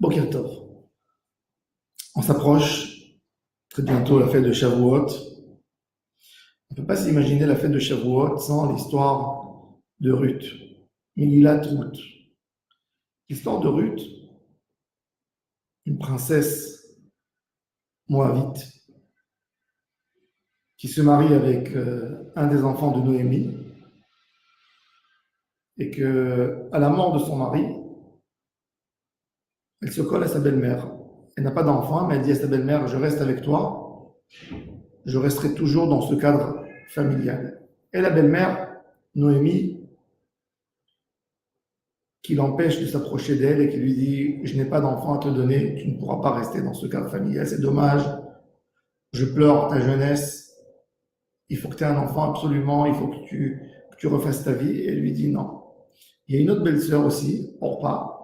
Boker Tov. On s'approche très bientôt la fête de Shavuot. On ne peut pas s'imaginer la fête de Shavuot sans l'histoire de Ruth. Megillat Ruth. L'histoire de Ruth, une princesse moabite qui se marie avec un des enfants de Noémie et que, à la mort de son mari, elle se colle à sa belle-mère. Elle n'a pas d'enfant, mais elle dit à sa belle-mère: je reste avec toi, je resterai toujours dans ce cadre familial. Et la belle-mère, Noémie, qui l'empêche de s'approcher d'elle et qui lui dit: je n'ai pas d'enfant à te donner, tu ne pourras pas rester dans ce cadre familial, c'est dommage, je pleure ta jeunesse, il faut que tu aies un enfant absolument, il faut que tu refasses ta vie. Et elle lui dit non. Il y a une autre belle-sœur aussi, Orpa.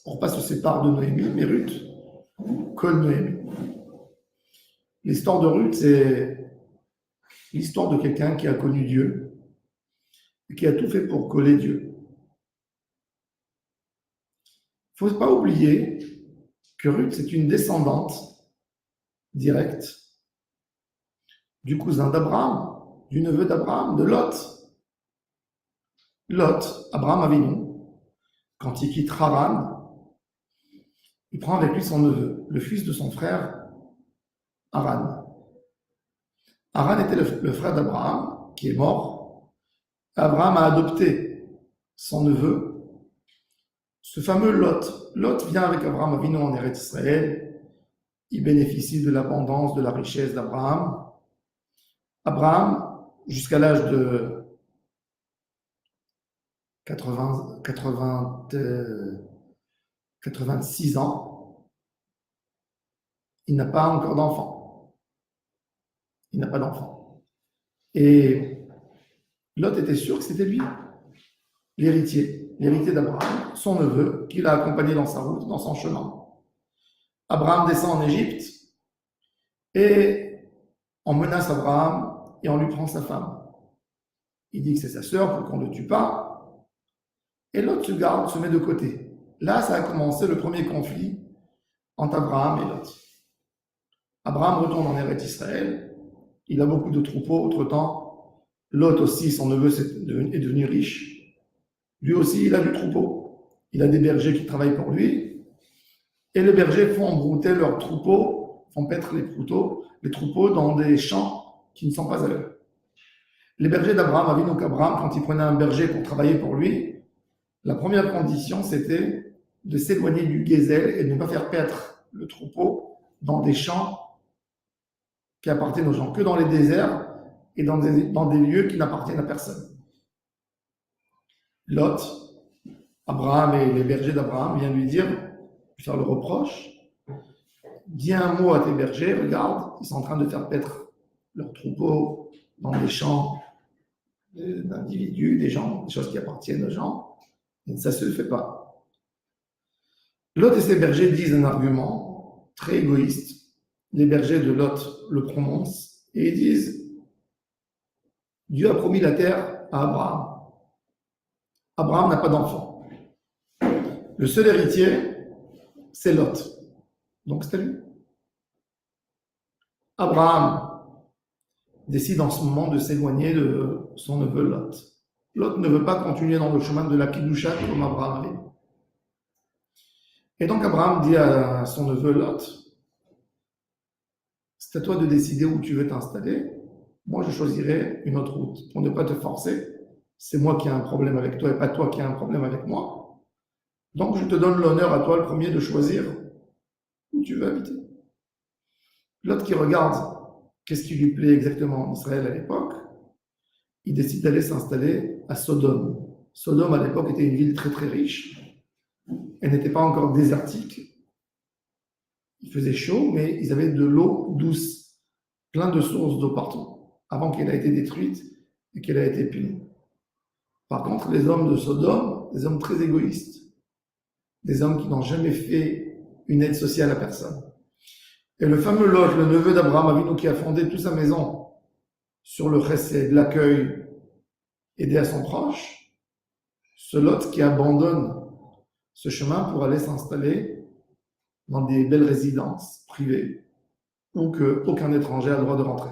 Orpa se sépare de Noémie, mais Ruth colle Noémie. L'histoire de Ruth, c'est l'histoire de quelqu'un qui a connu Dieu et qui a tout fait pour coller Dieu. Il ne faut pas oublier que Ruth, c'est une descendante directe du cousin d'Abraham, du neveu d'Abraham, de Lot. Lot, Abraham Avinu, quand il quitte Haran, il prend avec lui son neveu, le fils de son frère Haran. Haran était le frère d'Abraham, qui est mort. Abraham a adopté son neveu, ce fameux Lot. Lot vient avec Abraham Avinu en Eretz Israël. Il bénéficie de l'abondance, de la richesse d'Abraham. Abraham, jusqu'à l'âge de 86 ans, il n'a pas encore d'enfant. Il n'a pas d'enfant. Et Lot était sûr que c'était lui, l'héritier d'Abraham, son neveu, qui l'a accompagné dans sa route, dans son chemin. Abraham descend en Égypte et on menace Abraham et on lui prend sa femme. Il dit que c'est sa sœur pour qu'on ne le tue pas. Et Lot se garde, se met de côté. Là, ça a commencé le premier conflit entre Abraham et Lot. Abraham retourne en Eretz Israël. Il a beaucoup de troupeaux. Entre-temps, Lot aussi, son neveu, est devenu riche. Lui aussi, il a du troupeau. Il a des bergers qui travaillent pour lui. Et les bergers font brouter leurs troupeaux, font paître les troupeaux dans des champs qui ne sont pas à eux. Les bergers d'Abraham avaient donc Abraham, quand il prenait un berger pour travailler pour lui, la première condition, c'était de s'éloigner du gazelle et de ne pas faire paître le troupeau dans des champs qui appartiennent aux gens, que dans les déserts et dans des lieux qui n'appartiennent à personne. Lot, Abraham et les bergers d'Abraham viennent lui dire, lui faire le reproche: dis un mot à tes bergers, regarde, ils sont en train de faire paître leurs troupeaux dans des champs d'individus, des choses qui appartiennent aux gens. Et ça ne se fait pas. Lot et ses bergers disent un argument très égoïste. Les bergers de Lot le prononcent et ils disent: Dieu a promis la terre à Abraham. Abraham n'a pas d'enfant. Le seul héritier, c'est Lot. Donc c'est à lui. Abraham décide en ce moment de s'éloigner de son neveu Lot. Lot ne veut pas continuer dans le chemin de la Kidusha comme Abraham avait. Et donc Abraham dit à son neveu Lot: c'est à toi de décider où tu veux t'installer. Moi, je choisirai une autre route pour ne pas te forcer. C'est moi qui ai un problème avec toi et pas toi qui as un problème avec moi. Donc, je te donne l'honneur à toi le premier de choisir où tu veux habiter. Lot qui regarde qu'est-ce qui lui plaît exactement en Israël à l'époque, il décide d'aller s'installer à Sodome. Sodome, à l'époque, était une ville très très riche. Elle n'était pas encore désertique. Il faisait chaud, mais ils avaient de l'eau douce, plein de sources d'eau partout, avant qu'elle ait été détruite et qu'elle ait été punie. Par contre, les hommes de Sodome, des hommes très égoïstes, des hommes qui n'ont jamais fait une aide sociale à personne. Et le fameux Lot, le neveu d'Abraham Avinu, qui a fondé toute sa maison sur le chesed, l'accueil, aider à son proche, ce Lot qui abandonne ce chemin pour aller s'installer dans des belles résidences privées où aucun étranger a le droit de rentrer.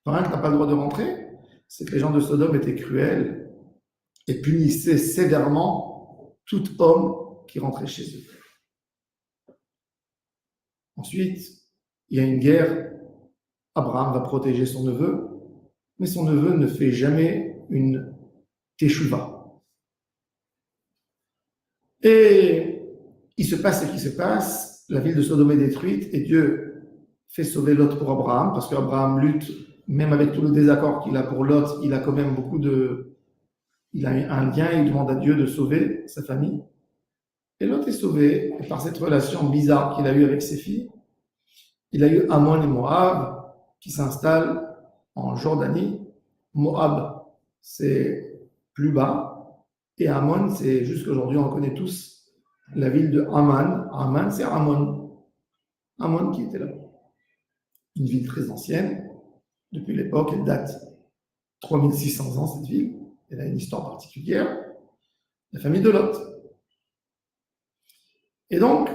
Par un qui n'a pas le droit de rentrer, c'est que les gens de Sodome étaient cruels et punissaient sévèrement tout homme qui rentrait chez eux. Ensuite, il y a une guerre. Abraham va protéger son neveu, mais son neveu ne fait jamais une teshuva. Et il se passe ce qui se passe, la ville de Sodome est détruite et Dieu fait sauver Lot pour Abraham, parce qu'Abraham lutte, même avec tout le désaccord qu'il a pour Lot, il a quand même il a un lien, il demande à Dieu de sauver sa famille. Et Lot est sauvé, et par cette relation bizarre qu'il a eue avec ses filles, il a eu Ammon et Moab qui s'installent en Jordanie. Moab, c'est plus bas, et Ammon, c'est jusqu'aujourd'hui, on connaît tous la ville de Amman. Amman, c'est Ammon. Ammon qui était là. Une ville très ancienne, depuis l'époque, elle date 3600 ans, cette ville. Elle a une histoire particulière. La famille de Lot. Et donc,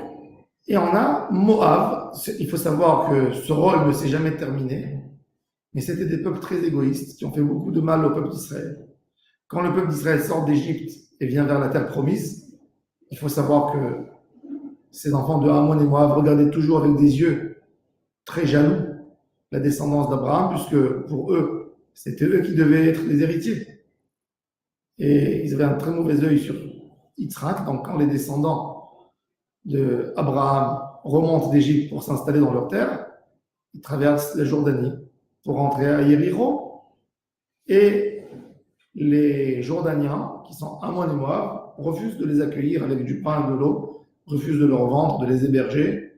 et on a Moab. Il faut savoir que ce rôle ne s'est jamais terminé, mais c'était des peuples très égoïstes qui ont fait beaucoup de mal au peuple d'Israël. Quand le peuple d'Israël sort d'Égypte et vient vers la terre promise, il faut savoir que ces enfants de Ammon et Moab regardaient toujours avec des yeux très jaloux la descendance d'Abraham, puisque pour eux, c'était eux qui devaient être les héritiers. Et ils avaient un très mauvais œil sur Yitzhak. Donc quand les descendants d'Abraham remontent d'Égypte pour s'installer dans leur terre, ils traversent la Jordanie pour rentrer à Yéricho. Et les Jordaniens, qui sont Ammon et Moab, refusent de les accueillir avec du pain et de l'eau, refusent de leur vendre, de les héberger,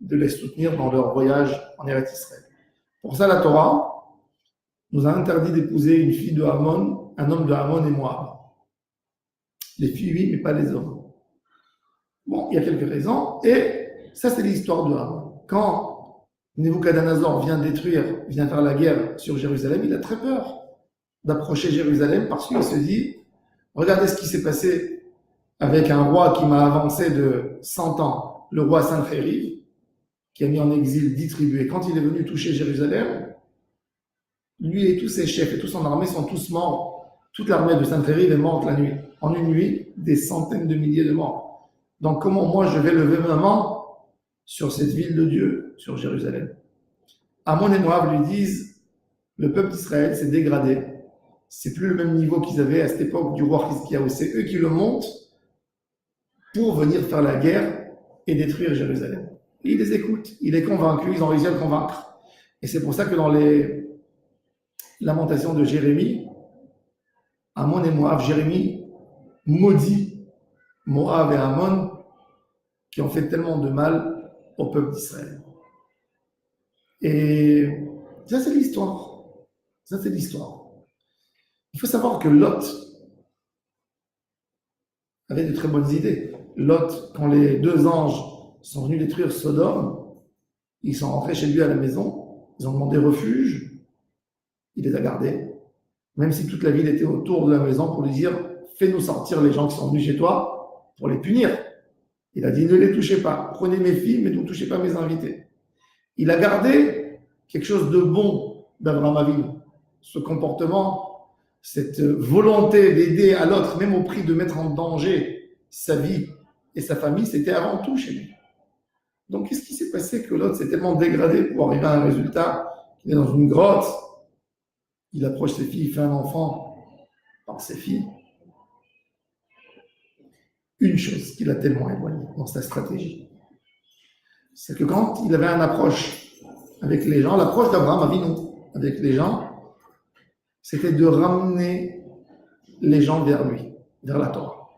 de les soutenir dans leur voyage en Eretz Israël. Pour ça, la Torah nous a interdit d'épouser une fille de Ammon, un homme de Ammon et Moab. Les filles, oui, mais pas les hommes. Bon, il y a quelques raisons, et ça, c'est l'histoire de Ammon. Quand Nebuchadnezzar vient faire la guerre sur Jérusalem, il a très peur d'approcher Jérusalem parce qu'il se dit, regardez ce qui s'est passé avec un roi qui m'a avancé de 100 ans, le roi Sanchériv, qui a mis en exil 10 tribus. Et quand il est venu toucher Jérusalem, lui et tous ses chefs et toute son armée sont tous morts. Toute l'armée de Sanchériv est morte la nuit. En une nuit, des centaines de milliers de morts. Donc comment moi je vais lever ma main sur cette ville de Dieu, sur Jérusalem? Ammon et Moab lui disent, le peuple d'Israël s'est dégradé. C'est plus le même niveau qu'ils avaient à cette époque du roi Chizkiyahu. C'est eux qui le montent pour venir faire la guerre et détruire Jérusalem. Et il les écoute, il est convaincu, ils ont réussi à le convaincre. Et c'est pour ça que dans les lamentations de Jérémie, Ammon et Moab, Jérémie maudit Moab et Ammon qui ont fait tellement de mal au peuple d'Israël. Et ça, c'est l'histoire. Ça, c'est l'histoire. Il faut savoir que Lot avait de très bonnes idées. Lot, quand les deux anges sont venus détruire Sodome, ils sont rentrés chez lui à la maison, ils ont demandé refuge, il les a gardés, même si toute la ville était autour de la maison pour lui dire « Fais-nous sortir les gens qui sont venus chez toi pour les punir ». Il a dit « Ne les touchez pas, prenez mes filles, mais ne touchez pas mes invités ». Il a gardé quelque chose de bon d'Abraham Avinu, ce comportement, cette volonté d'aider à l'autre, même au prix de mettre en danger sa vie et sa famille, c'était avant tout chez lui. Donc, qu'est-ce qui s'est passé que l'autre s'est tellement dégradé pour arriver à un résultat? Il est dans une grotte, il approche ses filles, il fait un enfant par ses filles. Une chose qui l'a tellement éloigné dans sa stratégie, c'est que quand il avait une approche avec les gens, l'approche d'Abraham Avinu avec les gens, c'était de ramener les gens vers lui, vers la Torah.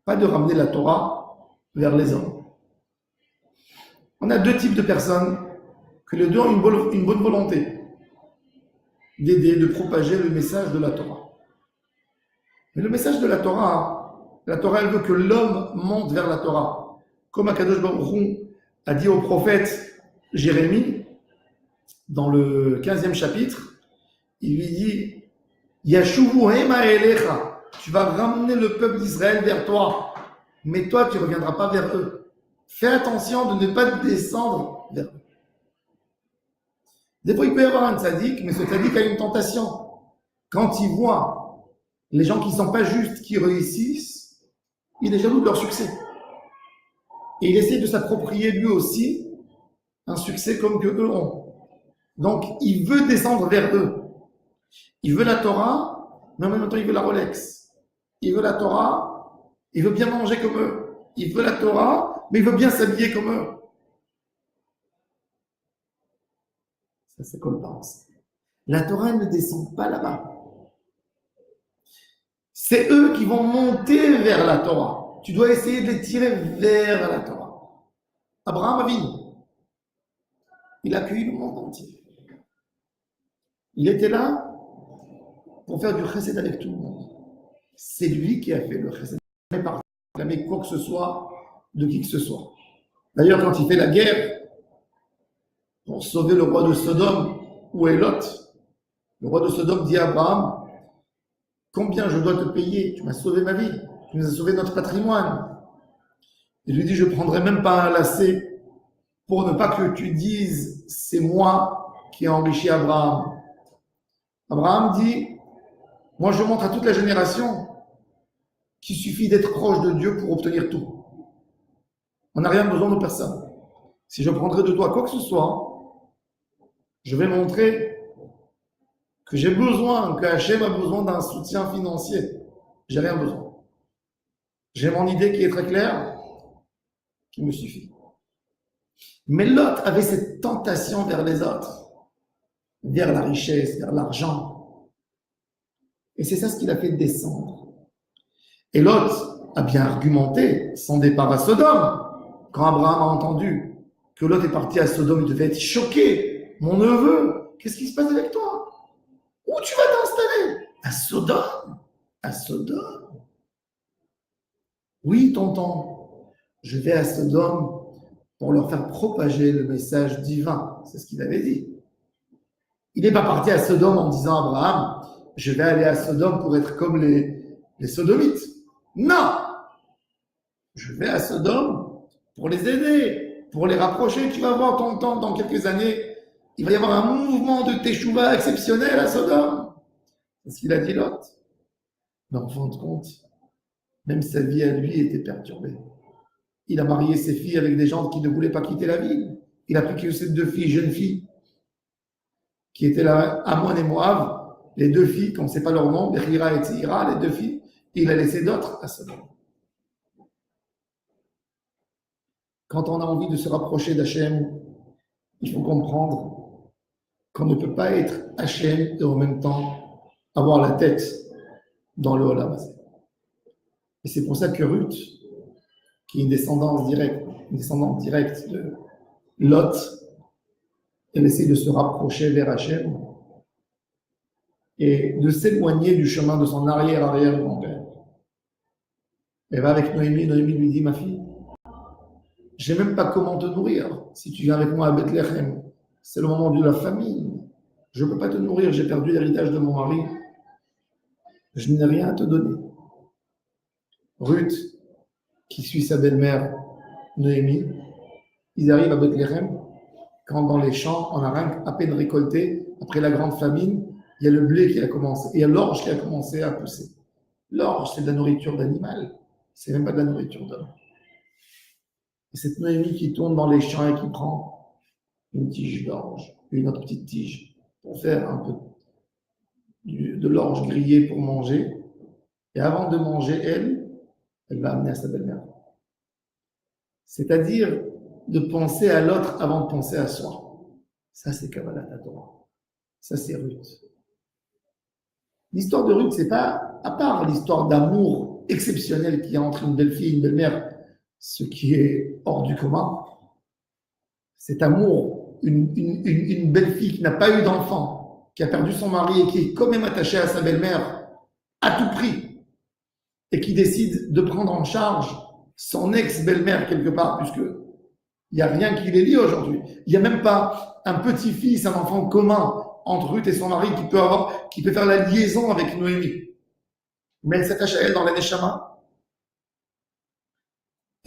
Pas de ramener la Torah vers les hommes. On a deux types de personnes que les deux ont une bonne volonté d'aider, de propager le message de la Torah. Mais le message de la Torah, elle veut que l'homme monte vers la Torah. Comme Akadosh Baruch Hu a dit au prophète Jérémie, dans le 15e chapitre, il lui dit Yashuvu hema elecha, tu vas ramener le peuple d'Israël vers toi. mais toi, tu ne reviendras pas vers eux. Fais attention de ne pas descendre vers eux. Des fois, il peut y avoir un tzaddik, mais ce tzaddik a une tentation. Quand il voit les gens qui ne sont pas justes, qui réussissent, il est jaloux de leur succès. Et il essaie de s'approprier lui aussi un succès comme que eux ont. Donc, il veut descendre vers eux. Il veut la Torah, mais en même temps, il veut la Rolex. Il veut la Torah, il veut bien manger comme eux. Il veut la Torah, mais il veut bien s'habiller comme eux. Ça, c'est comme pense. La Torah ne descend pas là-bas. C'est eux qui vont monter vers la Torah. Tu dois essayer de les tirer vers la Torah. Abraham Avinu, il a accueilli le monde entier. Il était là pour faire du chesed avec tout le monde. C'est lui qui a fait le chesed. Il n'a pas réclamé quoi que ce soit de qui que ce soit. D'ailleurs, quand il fait la guerre pour sauver le roi de Sodome, où est Lot, le roi de Sodome dit à Abraham, combien je dois te payer? Tu m'as sauvé ma vie, tu nous as sauvé notre patrimoine. Il lui dit, je ne prendrai même pas un lacet pour ne pas que tu dises, c'est moi qui ai enrichi Abraham. Abraham dit, moi je montre à toute la génération qu'il suffit d'être proche de Dieu pour obtenir tout. On n'a rien besoin de personne. Si je prendrai de toi quoi que ce soit, je vais montrer que j'ai besoin, que Hachem a besoin d'un soutien financier. J'ai rien besoin. J'ai mon idée qui est très claire, qui me suffit. Mais l'autre avait cette tentation vers les autres, vers la richesse, vers l'argent. Et c'est ça ce qu'il a fait descendre. Et Lot a bien argumenté son départ à Sodome. Quand Abraham a entendu que Lot est parti à Sodome, il devait être choqué. Mon neveu, qu'est-ce qui se passe avec toi? Où tu vas t'installer? À Sodome? À Sodome? Oui, tonton, je vais à Sodome pour leur faire propager le message divin. C'est ce qu'il avait dit. Il n'est pas parti à Sodome en disant à Abraham, je vais aller à Sodome pour être comme les Sodomites. Non! Je vais à Sodome pour les aider, pour les rapprocher. Tu vas voir tonton, dans quelques années, il va y avoir un mouvement de teshuva exceptionnel à Sodome. C'est ce qu'il a dit Lot. Mais en fin de compte, même sa vie à lui était perturbée. Il a marié ses filles avec des gens qui ne voulaient pas quitter la ville. Il a pris que ces 2 filles, jeunes filles, qui étaient là, Amon et Moab, les 2 filles, qu'on ne sait pas leur nom, Bechira et Tzira, les 2 filles, et il a laissé d'autres à Sodome. Quand on a envie de se rapprocher d'Hachem, il faut comprendre qu'on ne peut pas être Hachem et en même temps avoir la tête dans le Olam. Et c'est pour ça que Ruth, qui est une descendante directe de Lot, elle essaie de se rapprocher vers Hachem et de s'éloigner du chemin de son arrière-grand-père. Elle va avec Noémie, Noémie lui dit, ma fille, je n'ai même pas comment te nourrir. Si tu viens avec moi à Bethléem, c'est le moment de la famine. Je ne peux pas te nourrir, j'ai perdu l'héritage de mon mari. Je n'ai rien à te donner. Ruth, qui suit sa belle-mère Noémie, ils arrivent à Bethléem, quand dans les champs, on a rien à peine récolté, après la grande famine, il y a le blé qui a commencé, et il y a l'orge qui a commencé à pousser. L'orge, c'est de la nourriture d'animal, c'est même pas de la nourriture d'homme. Et cette Noémie qui tourne dans les champs et qui prend une tige d'orge, une autre petite tige, pour faire un peu de l'orge grillée pour manger, et avant de manger, elle va amener à sa belle-mère. C'est-à-dire de penser à l'autre avant de penser à soi. Ça, c'est Kabbalat Torah. Ça, c'est Ruth. L'histoire de Ruth, c'est pas, à part l'histoire d'amour exceptionnel qu'il y a entre une belle-fille et une belle-mère, ce qui est hors du commun, cet amour, une belle-fille qui n'a pas eu d'enfant, qui a perdu son mari et qui est quand même attachée à sa belle-mère à tout prix, et qui décide de prendre en charge son ex-belle-mère quelque part, puisque il n'y a rien qui les lie aujourd'hui. Il n'y a même pas un petit-fils, un enfant commun entre Ruth et son mari qui peut faire la liaison avec Noémie. Mais elle s'attache à elle dans la Neshama.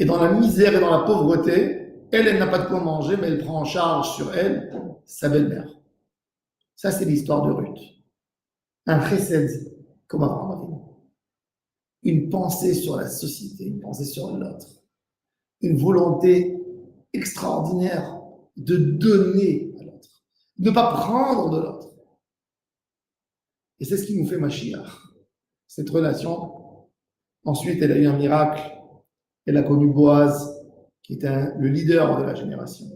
Et dans la misère et dans la pauvreté, elle n'a pas de quoi manger, mais elle prend en charge sur elle sa belle-mère. Ça, c'est l'histoire de Ruth. Un chesed comme Abraham Avinu. Une pensée sur la société, une pensée sur l'autre. Une volonté extraordinaire de donner à l'autre, de ne pas prendre de l'autre. Et c'est ce qui nous fait Mashiach. Cette relation. Ensuite, elle a eu un miracle. Elle a connu Boaz, qui était le leader de la génération,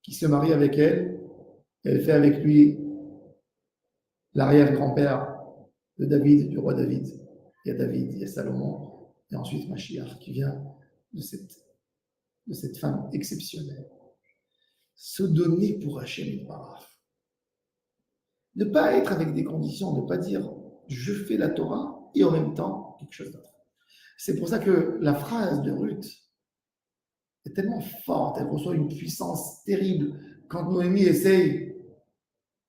qui se marie avec elle. Elle fait avec lui l'arrière-grand-père de David, du roi David. Il y a David, il y a Salomon, et ensuite Mashiach, qui vient de cette femme exceptionnelle. Se donner pour Hachem Yitbarach. Ne pas être avec des conditions, ne pas dire je fais la Torah et en même temps quelque chose d'autre. C'est pour ça que la phrase de Ruth est tellement forte, elle reçoit une puissance terrible quand Noémie essaye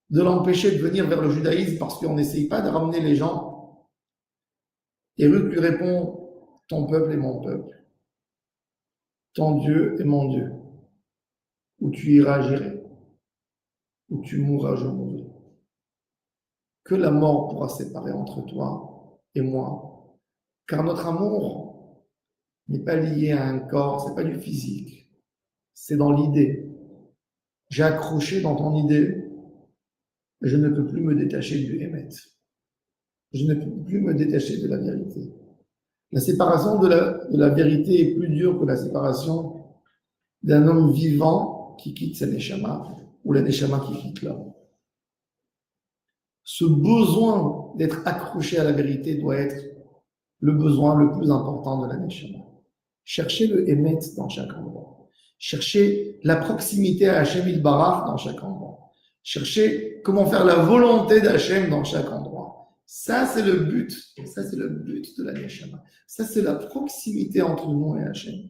de l'empêcher de venir vers le judaïsme parce qu'on n'essaye pas de ramener les gens. Et Ruth lui répond, ton peuple est mon peuple, ton Dieu est mon Dieu, où tu iras j'irai, où tu mourras je mourrai. Que la mort pourra séparer entre toi et moi, car notre amour n'est pas lié à un corps, c'est pas du physique, c'est dans l'idée. J'ai accroché dans ton idée, je ne peux plus me détacher du Hémet. Je ne peux plus me détacher de la vérité. La séparation de la vérité est plus dure que la séparation d'un homme vivant qui quitte sa neshama ou la neshama qui quitte l'homme. Ce besoin d'être accroché à la vérité doit être le besoin le plus important de la neshama. Cherchez le Hémet dans chaque endroit. Cherchez la proximité à Hachem Yitbarach dans chaque endroit. Cherchez comment faire la volonté d'Hachem dans chaque endroit. Ça, c'est le but. Ça, c'est le but de la neshama. Ça, c'est la proximité entre nous et Hachem.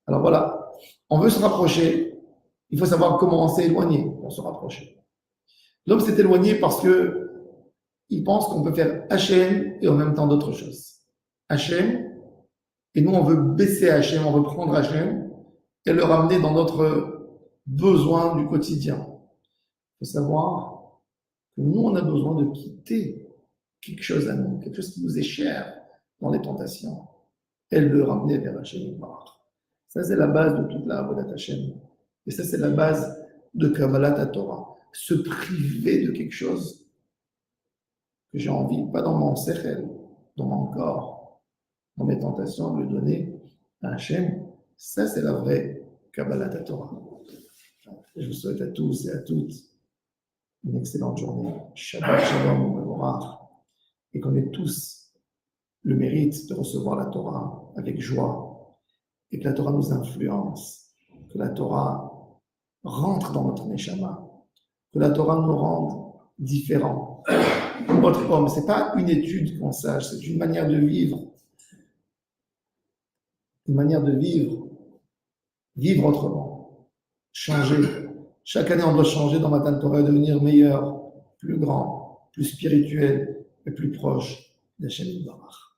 Alors voilà, on veut se rapprocher. Il faut savoir comment on s'est éloigné pour se rapprocher. L'homme s'est éloigné parce que il pense qu'on peut faire Hachem et en même temps d'autres choses. Hachem, et nous on veut baisser Hachem, on veut prendre Hachem et le ramener dans notre besoin du quotidien. Il faut savoir que nous on a besoin de quitter quelque chose à nous, quelque chose qui nous est cher dans les tentations, et le ramener vers Hachem. Ça c'est la base de toute la Avodat Hachem. Et ça c'est la base de Kabbalat Torah. Se priver de quelque chose que j'ai envie, pas dans mon sechel, dans mon corps, dans mes tentations, de le donner à Hachem. Ça, c'est la vraie Kabbalat Torah. Je vous souhaite à tous et à toutes une excellente journée. Shabbat Shalom Mevorach. Et qu'on ait tous le mérite de recevoir la Torah avec joie. Et que la Torah nous influence. Que la Torah rentre dans notre neshama. Que la Torah nous rende différents. Autre homme, ce n'est pas une étude qu'on sache, c'est une manière de vivre. Une manière de vivre. Vivre autrement. Changer. Chaque année, on doit changer dans Matan Torah, devenir meilleur, plus grand, plus spirituel et plus proche d'Hachem Yitbarach.